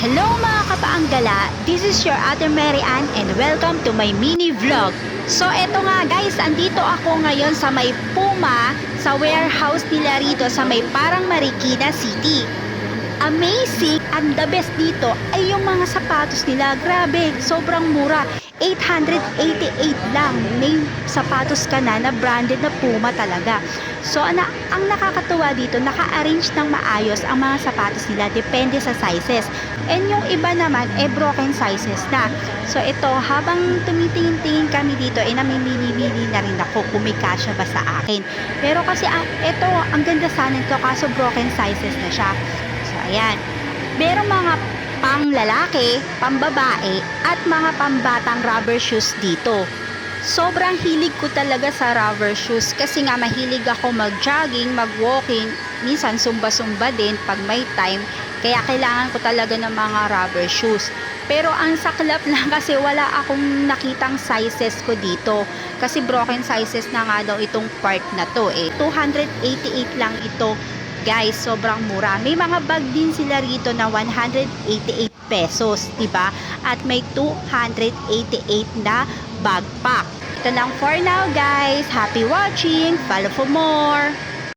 Hello mga kapaanggala, this is your Ate Mary Ann and welcome to my mini vlog. So eto nga guys, andito ako ngayon sa may Puma, sa warehouse nila rito sa may parang Marikina City. Amazing! And the best dito ay yung mga sapatos nila. Grabe, sobrang mura. 888 lang. May sapatos ka na branded na Puma talaga. So, ang nakakatuwa dito, naka-arrange ng maayos ang mga sapatos nila. Depende sa sizes. And yung iba naman, broken sizes na. So, ito, habang tumitingin-tingin kami dito, namimili-mili na rin ako kung may kasya ba sa akin. Pero kasi, ito, ang ganda sana ito, kaso broken sizes na siya. So, ayan. Merong mga pang lalaki, pambabae, at mga pambatang rubber shoes dito. Sobrang hilig ko talaga sa rubber shoes kasi nga mahilig ako mag-jogging, mag-walking, minsan sumba-sumba din pag may time. Kaya kailangan ko talaga ng mga rubber shoes. Pero ang saklap lang kasi wala akong nakitang sizes ko dito. Kasi broken sizes na nga daw itong part na to 288 lang ito. Guys, sobrang mura. May mga bag din sila rito na 188 pesos, diba? At may 288 na backpack. Ito lang for now, guys. Happy watching. Follow for more.